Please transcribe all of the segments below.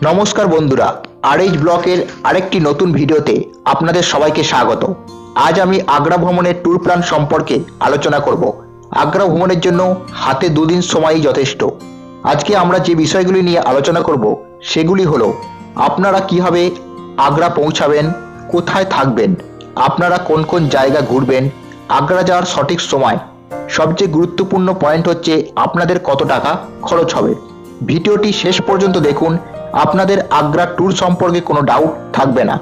নমস্কার বন্ধুরা, আরএইচ ব্লকের আরেকটি নতুন ভিডিওতে আপনাদের সবাইকে স্বাগত। আজ আমি আগ্রা ভ্রমণের ট্যুর প্ল্যান সম্পর্কে আলোচনা করব। আগ্রা ভ্রমণের জন্য হাতে দুদিন সময়ই যথেষ্ট। আজকে আমরা যে বিষয়গুলি নিয়ে আলোচনা করব সেগুলি হলো আপনারা কিভাবে আগ্রা পৌঁছাবেন, কোথায় থাকবেন, আপনারা কোন কোন জায়গা ঘুরবেন, আগ্রা যাওয়ার সঠিক সময়, সবচেয়ে গুরুত্বপূর্ণ পয়েন্ট হচ্ছে আপনাদের কত টাকা খরচ হবে। ভিডিওটি শেষ পর্যন্ত দেখুন, আপনাদের আগ্রা ট্যুর সম্পর্কে কোনো ডাউট থাকবে না।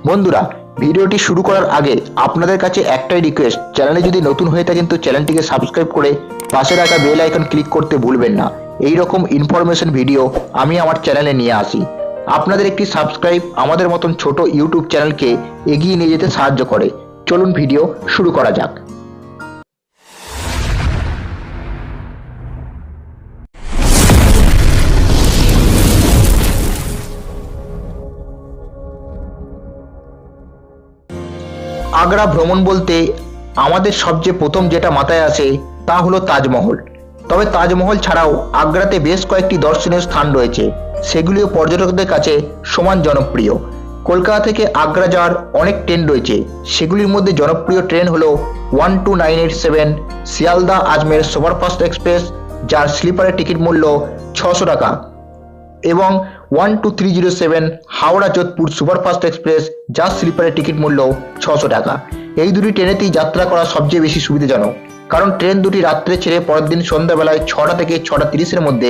বন্ধুরা, ভিডিওটি শুরু করার আগে আপনাদের কাছে একটাই রিকোয়েস্ট, চ্যানেলে যদি নতুন হয়ে থাকেন তো চ্যানেলটিকে সাবস্ক্রাইব করে পাশে রাখা বেল আইকন ক্লিক করতে ভুলবেন না। এই রকম ইনফরমেশন ভিডিও আমি আমার চ্যানেলে নিয়ে আসি। আপনাদের একটি সাবস্ক্রাইব আমাদের মতন ছোট ইউটিউব চ্যানেলকে এগিয়ে নিয়ে যেতে সাহায্য করে। চলুন ভিডিও শুরু করা যাক। আগ্রা ভ্রমণ বলতে আমাদের সবচেয়ে প্রথম যেটা মাথায় আসে তা হলো তাজমহল। তবে তাজমহল ছাড়াও আগ্রাতে বেশ কয়েকটি দর্শনীয় স্থান রয়েছে, সেগুলিও পর্যটকদের কাছে সমান জনপ্রিয়। কলকাতা থেকে আগ্রা যাওয়ার অনেক ট্রেন রয়েছে, সেগুলির মধ্যে জনপ্রিয় ট্রেন হলো 12987 শিয়ালদা আজমের সুপারফাস্ট এক্সপ্রেস, যার স্লিপারের টিকিট মূল্য 600 টাকা, এবং 12307 হাওড়া যোধপুর সুপারফাস্ট এক্সপ্রেস, যার স্লিপারের টিকিট মূল্য 600 টাকা। এই দুটি ট্রেনেতেই যাত্রা করা সবচেয়ে বেশি সুবিধাজনক, কারণ ট্রেন দুটি রাত্রে ছেড়ে পরের দিন সন্ধ্যাবেলায় 6টা থেকে 6:30-এর মধ্যে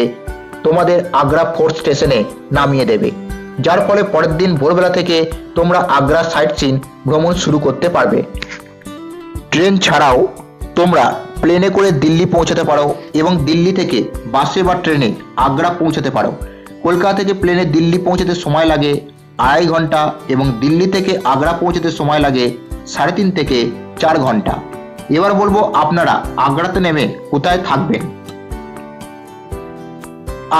তোমাদের আগ্রা ফোর্ট স্টেশনে নামিয়ে দেবে, যার ফলে পরের দিন ভোরবেলা থেকে তোমরা আগ্রা সাইট সিন ভ্রমণ শুরু করতে পারবে। ট্রেন ছাড়াও তোমরা প্লেনে করে দিল্লি পৌঁছাতে পারো এবং দিল্লি থেকে বাসে বা ট্রেনে আগ্রা পৌঁছাতে পারো। কলকাতা থেকে প্লেনে দিল্লি পৌঁছাতে সময় লাগে 2.5 ঘন্টা এবং দিল্লি থেকে আগ্রা পৌঁছাতে সময় লাগে 3.5 থেকে 4 ঘন্টা। এবার বলবো আপনারা আগ্রাতে নেমে কোথায় থাকবেন।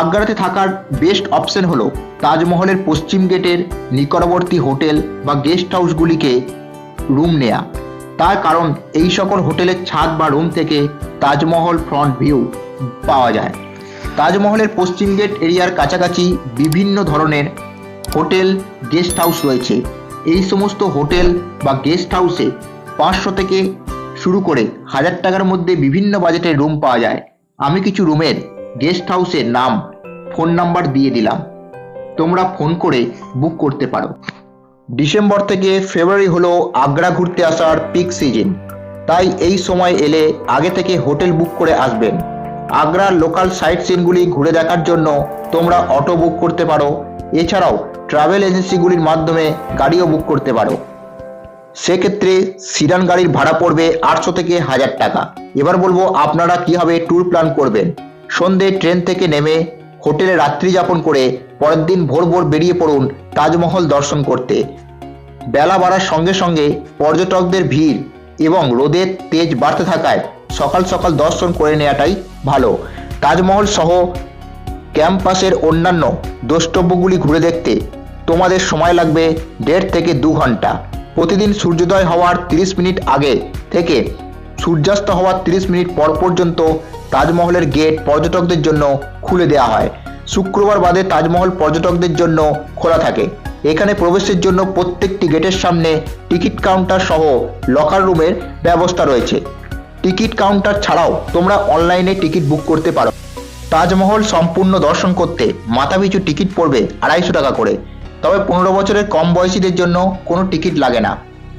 আগ্রাতে থাকার বেস্ট অপশন হলো তাজমহলের পশ্চিম গেটের নিকটবর্তী হোটেল বা গেস্ট হাউসগুলিকে রুম নেয়া। তার কারণ এই সকল হোটেলের ছাদ বা রুম থেকে তাজমহল ফ্রন্ট ভিউ পাওয়া যায়। তাজমহলের পশ্চিম গেট এরিয়ার কাছাকাছি বিভিন্ন ধরনের হোটেল গেস্ট হাউস রয়েছে। এই সমস্ত হোটেল বা গেস্ট হাউসে 500 থেকে শুরু করে 1000 টাকার মধ্যে বিভিন্ন বাজেটের রুম পাওয়া যায়। আমি কিছু রুমের গেস্ট হাউসের নাম, ফোন নাম্বার দিয়ে দিলাম, তোমরা ফোন করে বুক করতে পারো। ডিসেম্বর থেকে ফেব্রুয়ারি হলো আগ্রা ঘুরতে আসার পিক সিজন, তাই এই সময় এলে আগে থেকে হোটেল বুক করে আসবেন। আগ্রার লোকাল সাইট সিনগুলি ঘুরে দেখার জন্য তোমরা অটো বুক করতে পারো, এছাড়াও ট্রাভেল এজেন্সিগুলির মাধ্যমে গাড়িও বুক করতে পারো। সেক্ষেত্রে সিডান গাড়ির ভাড়া পড়বে 800 থেকে 1000 টাকা। এবার বলবো আপনারা কিভাবে ট্যুর প্ল্যান করবেন। সন্ধে ট্রেন থেকে নেমে হোটেলে রাত্রি যাপন করে পরের দিন ভোর ভোর বেরিয়ে পড়ুন তাজমহল দর্শন করতে। বেলা বাড়ার সঙ্গে সঙ্গে পর্যটকদের ভিড় এবং রোদের তেজ বাড়তে থাকায় সকাল সকাল দর্শন করে নেওয়াটাই ভালো। তাজমহল সহ ক্যাম্পাসের অন্যান্য দ্রষ্টব্যগুলি ঘুরে দেখতে তোমাদের সময় লাগবে 1.5 থেকে 2 ঘন্টা। প্রতিদিন সূর্যোদয় হওয়ার 30 মিনিট আগে থেকে সূর্যাস্ত হওয়ার 30 মিনিট পর পর্যন্ত তাজমহলের গেট পর্যটকদের জন্য খুলে দেওয়া হয়। শুক্রবার বাদে তাজমহল পর্যটকদের জন্য খোলা থাকে। এখানে প্রবেশের জন্য প্রত্যেকটি গেটের সামনে টিকিট কাউন্টার সহ লকার রুমের ব্যবস্থা রয়েছে। টিকিট কাউন্টার ছাড়াও তোমরা অনলাইনে টিকিট বুক করতে পারো। তাজমহল সম্পূর্ণ দর্শন করতে মাথাপিছু টিকিট পড়বে 250 টাকা করে, তবে 15 বছরের কম বয়সীদের জন্য কোনো টিকিট লাগে না।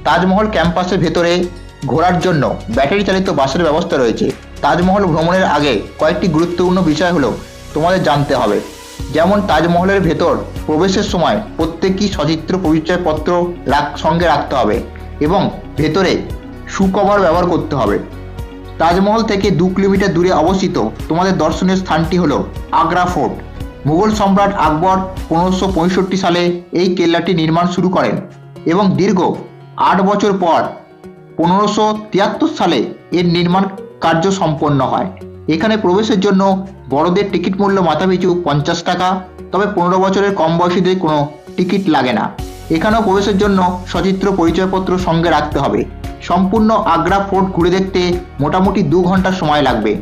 তাজমহল ক্যাম্পাসের ভেতরে ঘোরার জন্য ব্যাটারি চালিত বাসের ব্যবস্থা রয়েছে। তাজমহল ভ্রমণের আগে কয়েকটি গুরুত্বপূর্ণ বিষয় হলো তোমাদের জানতে হবে, যেমন তাজমহলের ভেতর প্রবেশের সময় প্রত্যেকই সচিত্র পরিচয়পত্র সঙ্গে রাখতে হবে এবং ভেতরে শু কভার ব্যবহার করতে হবে। তাজমহল থেকে 2 কিলোমিটার দূরে অবস্থিত তোমাদের দর্শনীয় স্থানটি হলো আগ্রা ফোর্ট। মুঘল সম্রাট আকবর 1565 সালে এই কেল্লাটি নির্মাণ শুরু করেন এবং দীর্ঘ 8 বছর পর 1573 সালে এর নির্মাণ কার্য সম্পন্ন হয়। এখানে প্রবেশের জন্য বড়দের টিকিট মূল্য মাথাপিছু 50 টাকা, তবে 15 বছরের কম বয়সীদের কোনো টিকিট লাগে না। এখানেও প্রবেশের জন্য সচিত্র পরিচয়পত্র সঙ্গে রাখতে হবে। সম্পূর্ণ আগ্রা ফোর্ট ঘুরে দেখতে মোটামুটি 2 ঘন্টা সময় লাগবে।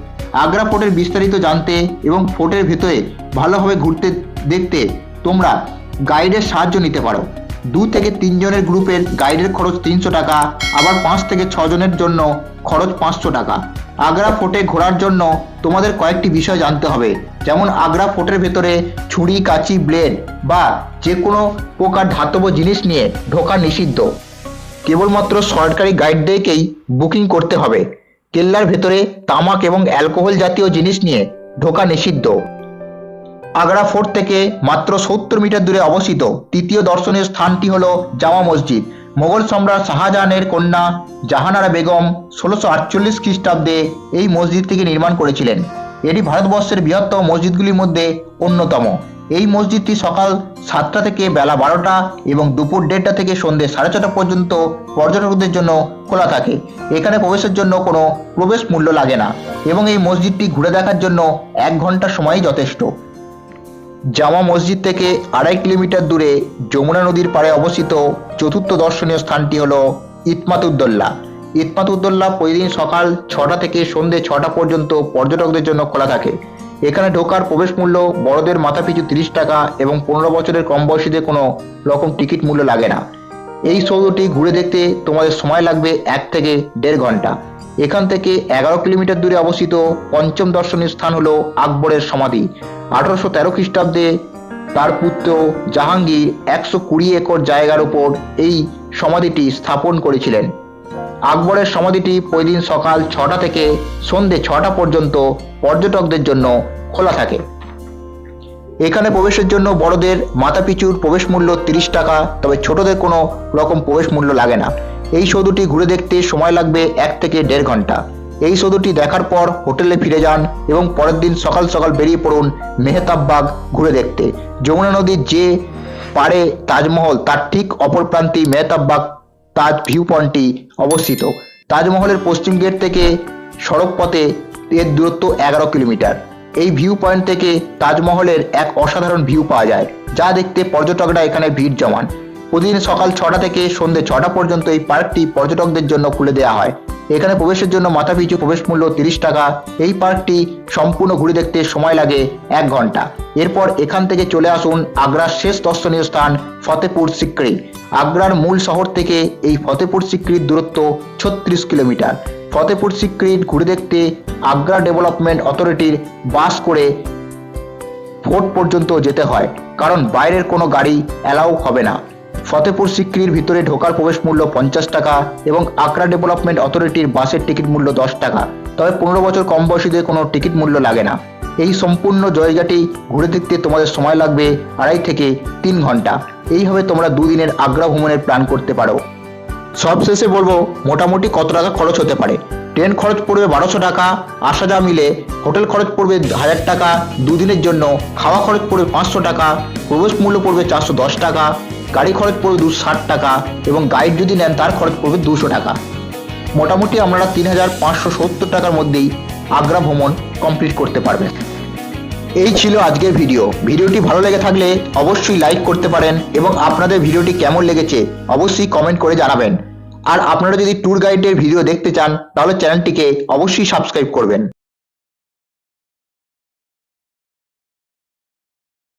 আগ্রা ফোর্টের বিস্তারিত জানতে এবং ফোর্টের ভেতরে ভালোভাবে ঘুরতে দেখতে তোমরা গাইডের সাহায্য নিতে পারো। 2 থেকে 3 জনের গ্রুপের গাইডের খরচ 300 টাকা, আবার 5 থেকে 6 জনের জন্য খরচ 500 টাকা। আগ্রা ফোর্টে ঘোরার জন্য তোমাদের কয়েকটি বিষয় জানতে হবে, যেমন আগ্রা ফোর্টের ভেতরে ছুরি, কাঁচি, ব্লেড বা যে কোনো প্রকার ধাতব জিনিস নিয়ে ঢোকা নিষিদ্ধ। কেবলমাত্র সরকারি গাইডদেরকেই বুকিং করতে হবে। কেল্লার ভেতরে তামাক এবং অ্যালকোহল জাতীয় জিনিস নিয়ে ঢোকা নিষিদ্ধ। আগ্রা ফোর্ট থেকে মাত্র 70 মিটার দূরে অবস্থিত তৃতীয় দর্শনীয় স্থানটি হল জামা মসজিদ। মোগল সম্রাট শাহজাহানের কন্যা জাহানারা বেগম 1648 খ্রিস্টাব্দে এই মসজিদটিকে নির্মাণ করেছিলেন। এটি ভারতবর্ষের বৃহত্তম মসজিদগুলির মধ্যে অন্যতম। এই মসজিদটি সকাল 7টা থেকে বেলা 12টা এবং দুপুর 1:30 থেকে সন্ধ্যে 6:30 পর্যন্ত পর্যটকদের জন্য খোলা থাকে। এখানে প্রবেশের জন্য কোনো প্রবেশ মূল্য লাগে না এবং এই মসজিদটি ঘুরে দেখার জন্য 1 ঘন্টা সময়ই যথেষ্ট। জামা মসজিদ থেকে 2.5 কিলোমিটার দূরে যমুনা নদীর পাড়ে অবস্থিত চতুর্থ দর্শনীয় স্থানটি হল ইতমাতুদ্দৌলা। ইতমাতুদ্দৌলা প্রতিদিন সকাল 6টা থেকে সন্ধ্যে 6টা পর্যন্ত পর্যটকদের জন্য খোলা থাকে। এখানে ঢোকার প্রবেশ মূল্য বড়দের মাথাপিছু 30 টাকা এবং 15 বছরের কম বয়সীদের কোনো রকম টিকিট মূল্য লাগে না। এই সৌধটি ঘুরে দেখতে তোমাদের সময় লাগবে 1 থেকে 1.5 ঘন্টা। এখান থেকে 11 কিলোমিটার দূরে অবস্থিত পঞ্চম দর্শনীয় স্থান হলো আকবরের সমাধি। 1813 খ্রিস্টাব্দে তার পুত্র জাহাঙ্গীর 120 একর জায়গার উপর এই সমাধিটি স্থাপন করেছিলেন। আকবরের সমাধিটি প্রতিদিন সকাল 6টা থেকে সন্ধ্যে 6টা পর্যন্ত পর্যটকদের জন্য খোলা থাকে। এখানে প্রবেশের জন্য বড়দের মাথাপিছুর প্রবেশ মূল্য 30 টাকা, তবে ছোটদের কোনো রকম প্রবেশ মূল্য লাগে না। এই সৌধটি ঘুরে দেখতে সময় লাগবে 1 থেকে 1.5 ঘন্টা। এই সৌধটি দেখার পর হোটেলে ফিরে যান এবং পরের দিন সকাল সকাল বেরিয়ে পড়ুন মেহতাব বাগ ঘুরে দেখতে। যমুনা নদীর যে পাড়ে তাজমহল তার ঠিক অপর প্রান্তেই মেহতাব বাগ তাজ ভিউ পয়েন্টটি অবস্থিত। তাজমহলের পশ্চিম গেট থেকে সড়ক পথে এর দূরত্ব 11 কিলোমিটার। এই ভিউ পয়েন্ট থেকে তাজমহলের এক অসাধারণ ভিউ পাওয়া যায়, যা দেখতে পর্যটকরা এখানে ভিড় জমান। প্রতিদিন সকাল 6টা থেকে সন্ধ্যে 6টা পর্যন্ত এই পার্কটি পর্যটকদের জন্য খুলে দেওয়া হয়। এখানে প্রবেশের জন্য মাথাপিছু প্রবেশ মূল্য 30 টাকা। এই পার্কটি সম্পূর্ণ ঘুরে দেখতে সময় লাগে 1 ঘন্টা। এরপর এখান থেকে চলে আসুন আগ্রার শেষ দর্শনীয় স্থান ফতেপুর সিক্রি। আগ্রার মূল শহর থেকে এই ফতেপুর সিক্রির দূরত্ব 36 কিলোমিটার। ফতেপুর সিক্রি ঘুরে দেখতে আগ্রা ডেভেলপমেন্ট অথরিটির বাস করে ফোর্ট পর্যন্ত যেতে হয়, কারণ বাইরের কোনো গাড়ি অ্যালাউ হবে না। ফতেপুর সিক্রির ভিতরে ঢোকার প্রবেশ মূল্য 50 টাকা এবং আগ্রা ডেভেলপমেন্ট অথরিটির বাসের টিকিট মূল্য 10 টাকা, তবে 15 বছর কম বয়সীদের কোনো টিকিট মূল্য লাগে না। এই সম্পূর্ণ জায়গাটি ঘুরে দেখতে তোমাদের সময় লাগবে 2.5 থেকে 3 ঘন্টা। এইভাবে তোমরা 2 দিনের আগ্রা ভ্রমণের প্ল্যান করতে পারো। সবশেষে বলবো মোটামুটি কত টাকা খরচ হতে পারে। ট্রেন খরচ পড়বে 1200 টাকা, আসা যাওয়া মিলে। হোটেল খরচ পড়বে 1000 টাকা 2 দিনের জন্য। খাওয়া খরচ পড়বে 500 টাকা। প্রবেশ মূল্য পড়বে 410 টাকা। গাড়ি খরচ পড়বে 260 টাকা এবং গাইড যদি নেন তার খরচ পড়বে 200 টাকা। মোটামুটি আপনারা 3570 টাকার মধ্যেই আগ্রা ভ্রমণ কমপ্লিট করতে পারবেন। এই ছিল আজকের ভিডিওটি ভালো লেগে থাকলে অবশ্যই লাইক করতে পারেন এবং আপনাদের ভিডিওটি কেমন লেগেছে অবশ্যই কমেন্ট করে জানাবেন। আর আপনারা যদি ট্যুর গাইডের ভিডিও দেখতে চান তাহলে চ্যানেলটিকে অবশ্যই সাবস্ক্রাইব করবেন।